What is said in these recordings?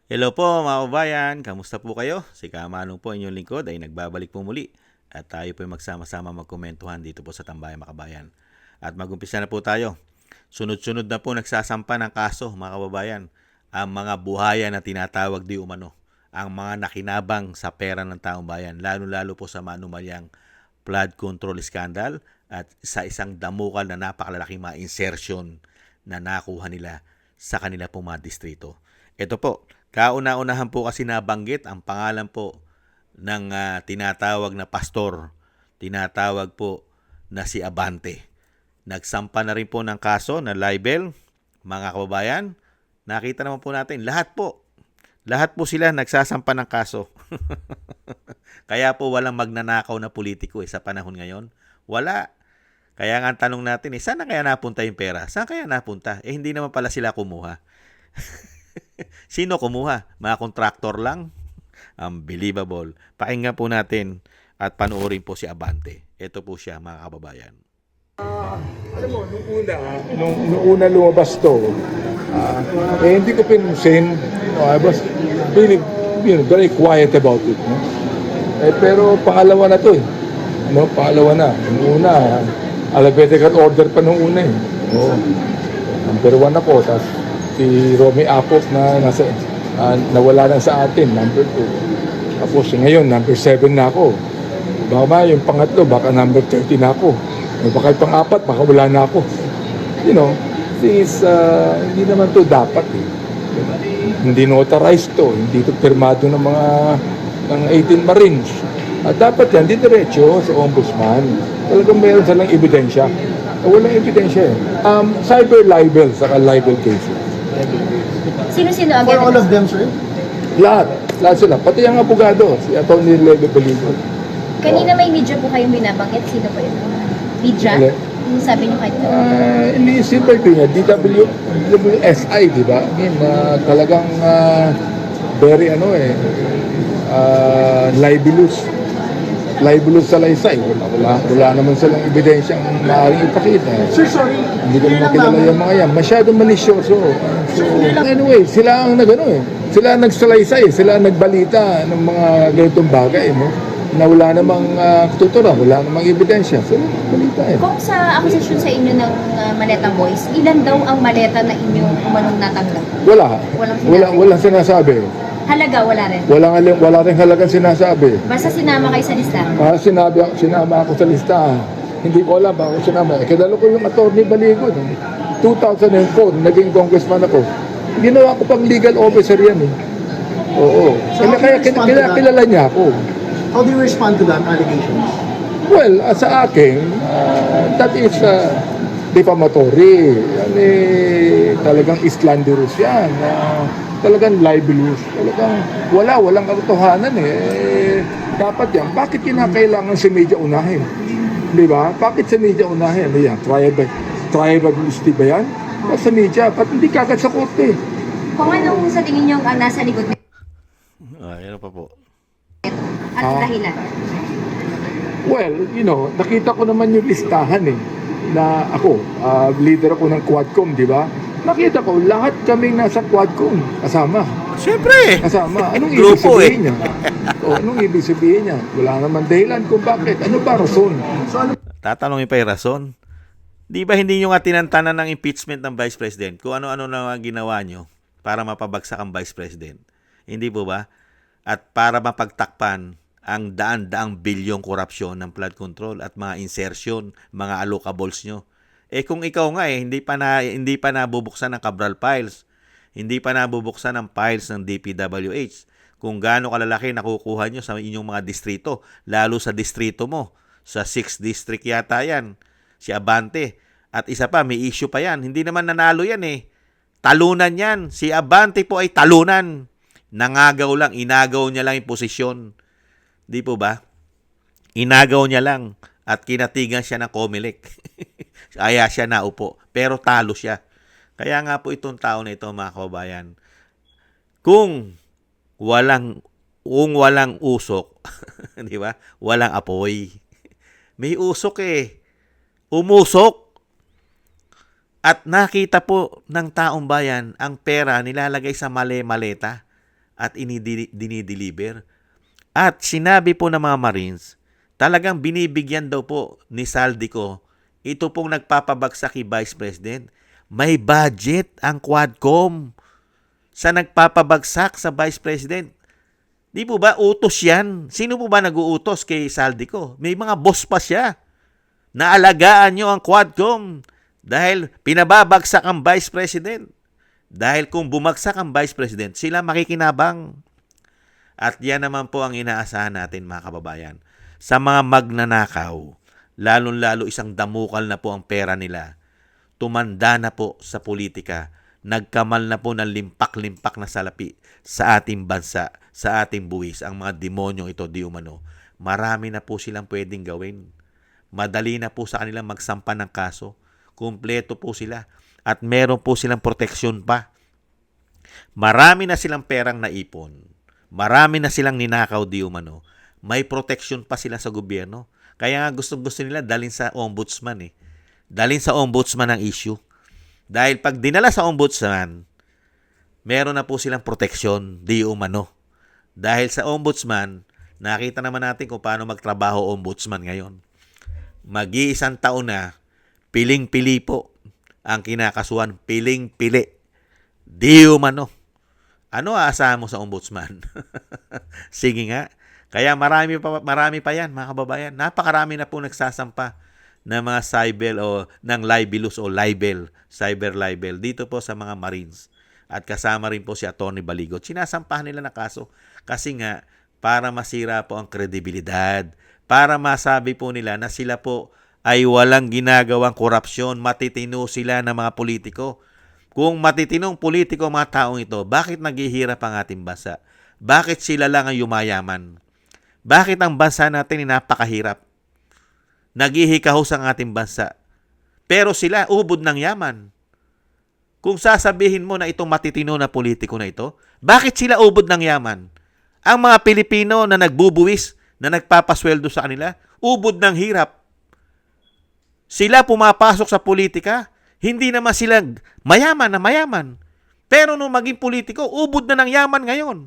Hello po mga kabayan, kamusta po kayo? Si Kamanong po inyong lingkod ay nagbabalik po muli at tayo po ay magsama-sama magkomentuhan dito po sa Tambayan Makabayan. At magumpisa na po tayo. Sunod-sunod na po nagsasampa ng kaso mga kababayan ang mga buhaya na tinatawag di umano, ang mga nakinabang sa pera ng taong bayan, lalo-lalo po sa manumalyang flood control scandal at sa isang damukal na napakalalaking mga insertion na nakuha nila sa kanila pong mga distrito. Ito po, kauna-unahan po kasi nabanggit ang pangalan po ng tinatawag na pastor, tinatawag po na si Abante. Nagsampa na rin po ng kaso na libel, mga kababayan. Nakita naman po natin, lahat po sila nagsasampa ng kaso. Kaya po walang magnanakaw na politiko sa panahon ngayon. Wala. Kaya nga ang tanong natin saan na kaya napunta yung pera? Saan kaya napunta? Hindi naman pala sila kumuha. Sino kumuha? Mga kontraktor lang? Unbelievable. Pakinggan po natin at panoorin po si Abante. Ito po siya mga kababayan. Alam mo, nung una lumabas to, hindi ko pinunsin. I was really, very quiet about it. No? Pero pangalawa na to eh. No, pangalawa na. Nung una, alphabetical order pa nung una eh. No? Number 1 ako, tapos si Romy Apop na nawala na sa atin, number 2. Tapos ngayon, number 7 na ako. Baka yung pangatlo, baka number 30 na ako. Baka yung pang-apat, baka wala na ako. Things, hindi naman to dapat eh. Hindi notarized to, hindi to pirmado ng mga ng 18 Marines. At dapat yan, di diretso sa ombudsman. Talagang mayroon silang ebidensya. Walang ebidensya eh. Cyber libel, saka libel cases. Sino-sino For agad? all of them, sir? Lahat sila. Pati ang abogado, si Atty. Leve Baligo. Kanina may media po kayong binabanggit. Sino po yun? Media? Wala. Yung sabi niyo kayo. Ini-simple ko niya, DWSI, di ba? I mean, talagang very libelous. Libelous sa laysay. Wala naman silang ebidensyang maaaring ipakita. Sir, sorry. Hindi ko naman kilala yung mga yan. Masyadong malisyoso. So, anyway, sila ang sila ang nagsalaysay, sila ang nagbalita ng mga ganitong bagay, no? Na wala namang tutura, wala namang ebidensya. So, balita eh. Kung sa akusasyon sa inyo ng Maleta Boys, ilan daw ang maleta na inyong umanong natanggap? Walang sinasabi. Halaga, wala rin. Wala rin halagang sinasabi. Basta sinama kayo sa listahan. Sinama ako sa listahan. Hindi ko alam bakit sinama. Kadalo ko yung Atty. Baligo. 2004, naging congressman ako. Ginawa ko pang legal officer yan eh. Oo. So, Kaya kilala niya ako. How do you respond to that allegations? Well, sa akin, that is defamatory. Yan talagang slanderous yan. Talagang libelous. Talagang walang katotohanan eh. Dapat yan. Bakit kinakailangan si media unahin? Di ba? Bakit sa media unahin? Ano yan? Trial by publicity ba yan? Bakit sa media? Ba't hindi kagad sa korte? Kung anong sa tingin niyo ang nasa likod nito, Ano pa po? anong dahilan? Well, nakita ko naman yung listahan eh. Na ako, leader ako ng Quadcom, di ba? Nakita ko, lahat kaming nasa Quadcom. Kasama. Siyempre! Kasama. Anong ibig Grupo sabihin niya? Anong ibig sabihin niya? Wala naman dahilan kung bakit. Ano ba rason? So, ano Tatanungin pa yung rason. Di ba hindi nyo nga tinantanan ng impeachment ng Vice President kung ano-ano na ginawa nyo para mapabagsak ang Vice President? Hindi po ba? At para mapagtakpan ang daan-daang bilyong korupsyon ng flood control at mga insertion, mga allocables nyo. Kung ikaw nga hindi pa nabubuksan ng Cabral files, hindi pa nabubuksan ng files ng DPWH, kung gaano kalalaki nakukuha nyo sa inyong mga distrito, lalo sa distrito mo, sa 6th district yata yan, si Abante. At isa pa, may issue pa yan. Hindi naman nanalo yan eh. Talunan yan. Si Abante po ay talunan. Nangagaw lang, inagaw niya lang yung posisyon. Di po ba? Inagaw niya lang at kinatigan siya ng COMELEC. Kaya siya naupo. Pero talo siya. Kaya nga po itong tao na ito, mga kababayan, kung walang usok, di ba? Walang apoy. May usok eh. Umusok. At nakita po ng taong bayan ang pera nilalagay sa maleta. at dinideliver. At sinabi po ng mga Marines, talagang binibigyan daw po ni Saldico ito pong nagpapabagsak kay Vice President. May budget ang Quadcom sa nagpapabagsak sa Vice President. Di po ba utos yan? Sino po ba nag-uutos kay Saldico? May mga boss pa siya. Naalagaan nyo ang Quadcom dahil pinababagsak ang Vice President. Dahil kung bumagsak ang Vice President, sila makikinabang. At yan naman po ang inaasahan natin mga kababayan. Sa mga magnanakaw, lalong-lalo isang damukal na po ang pera nila. Tumanda na po sa politika. Nagkamal na po ng limpak-limpak na salapi sa ating bansa, sa ating buwis. Ang mga demonyong ito, di umano. Marami na po silang pwedeng gawin. Madali na po sa kanilang magsampa ng kaso. Kumpleto po sila. At meron po silang proteksyon pa. Marami na silang perang naipon. Marami na silang ninakaw di umano. May protection pa sila sa gobyerno. Kaya nga gusto nila dalhin sa ombudsman eh. Dalhin sa ombudsman ang issue. Dahil pag dinala sa ombudsman, meron na po silang proteksyon di umano. Dahil sa ombudsman, nakita naman natin kung paano magtrabaho ombudsman ngayon. Mag-iisang taon na, piling-pili po ang kinakasuhan. Piling-pili. Di umano. Ano aasahan mo sa ombudsman? Sige nga. Kaya marami pa yan, mga kababayan. Napakarami na po nagsasampa ng mga cyber o ng libelous o libel, cyber libel dito po sa mga Marines. At kasama rin po si Atty. Baligot. Sinasampahan nila na kaso kasi nga para masira po ang kredibilidad. Para masabi po nila na sila po ay walang ginagawang korupsyon, matitino sila ng mga politiko. Kung matitinong politiko ang mga taong ito, bakit naghihirap ang ating bansa? Bakit sila lang ang yumayaman? Bakit ang bansa natin ay napakahirap? Naghihikahos ang ating bansa. Pero sila ubod ng yaman. Kung sasabihin mo na itong matitino na politiko na ito, bakit sila ubod ng yaman? Ang mga Pilipino na nagbubuwis, na nagpapasweldo sa kanila, ubod ng hirap. Sila pumapasok sa politika, hindi naman sila mayaman na mayaman. Pero nung maging politiko, ubod na ng yaman ngayon.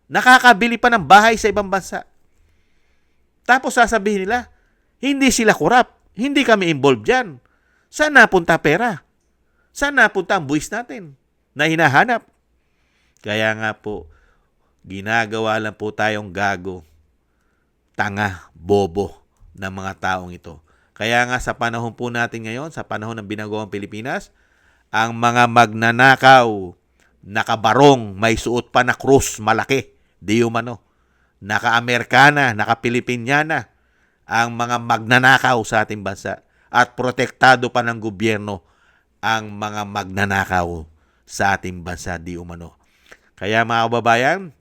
Nakakabili pa ng bahay sa ibang bansa. Tapos sasabihin nila, hindi sila korap. Hindi kami involved dyan. Saan napunta pera? Saan napunta ang buwis natin na hinahanap? Kaya nga po, ginagawa lang po tayong gago, tanga, bobo ng mga taong ito. Kaya nga sa panahon po natin ngayon, sa panahon ng binagawang Pilipinas, ang mga magnanakaw, nakabarong, may suot pa na krus, malaki, di umano. Naka-Amerikana, naka-Pilipinyana, ang mga magnanakaw sa ating bansa. At protektado pa ng gobyerno ang mga magnanakaw sa ating bansa, di umano. Kaya mga kababayan,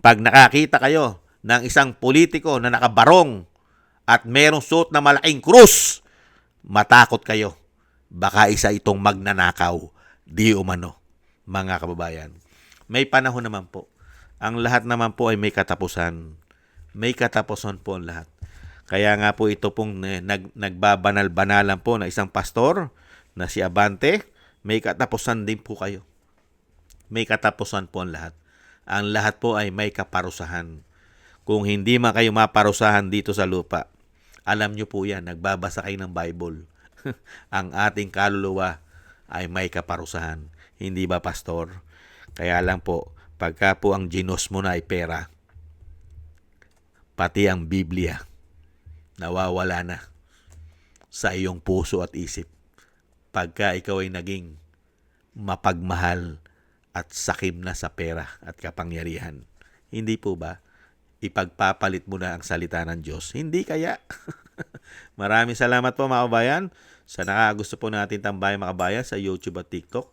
pag nakakita kayo ng isang politiko na nakabarong at merong suot na malaking krus, matakot kayo. Baka isa itong magnanakaw, di umano, mga kababayan. May panahon naman po. Ang lahat naman po ay may katapusan. May katapusan po ang lahat. Kaya nga po ito pong nagbabanal-banalan po na isang pastor na si Abante, may katapusan din po kayo. May katapusan po ang lahat. Ang lahat po ay may kaparusahan. Kung hindi man kayo maparusahan dito sa lupa, alam nyo po yan, nagbabasa kayo ng Bible. Ang ating kaluluwa ay may kaparusahan. Hindi ba, pastor? Kaya lang po, pagka po ang ginos mo na ay pera, pati ang Biblia, nawawala na sa iyong puso at isip. Pagka ikaw ay naging mapagmahal at sakim na sa pera at kapangyarihan. Hindi po ba? Ipagpapalit mo na ang salita ng Diyos. Hindi kaya? Maraming salamat po mga kabayan sa nakagusto po natin tambayan mga kabayan sa YouTube at TikTok.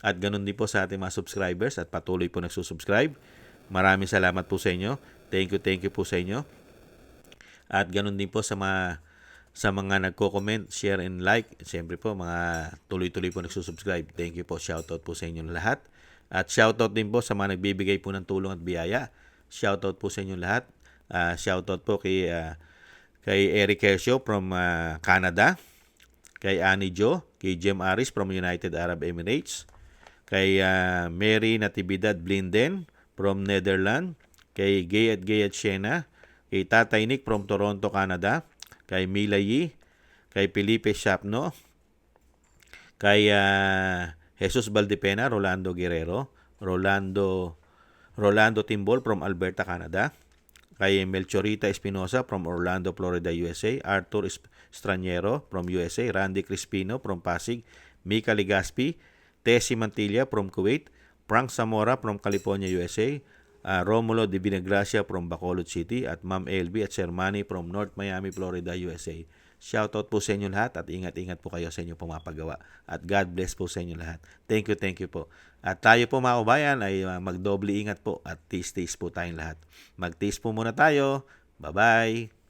At ganun din po sa ating mga subscribers at patuloy po nagsusubscribe. Maraming salamat po sa inyo. Thank you po sa inyo. At ganun din po sa mga nagko-comment, share and like. Siyempre po mga tuloy-tuloy po nagsusubscribe. Thank you po. Shoutout po sa inyo lahat. At shoutout din po sa mga nagbibigay po ng tulong at biyaya. Shoutout po sa inyo lahat. Shoutout po kay Eric Kershaw from Canada. Kay Annie Jo. Kay Jem Aris from United Arab Emirates. Kay Mary Natividad Blinden from Netherlands, kay Gayat Siena, kay Tatay Nick from Toronto, Canada, kay Mila Yi, kay Felipe Shapno, kay Jesus Valdepena, Rolando Guerrero, Rolando Timbol from Alberta, Canada, kay Melchorita Espinosa from Orlando, Florida, USA, Arthur Straniero from USA, Randy Crispino from Pasig, Mika Ligaspi, Tessie Mantilla from Kuwait, Frank Zamora from California, USA, Romulo de Vinagracia from Bacolod City, at Ma'am LB at Sir Manny from North Miami, Florida, USA. Shoutout po sa inyo lahat at ingat-ingat po kayo sa inyo pumapagawa. At God bless po sa inyo lahat. Thank you po. At tayo po mga kabayan ay magdoble ingat po at tiis-tiis po tayong lahat. Magtiis po muna tayo. Bye-bye!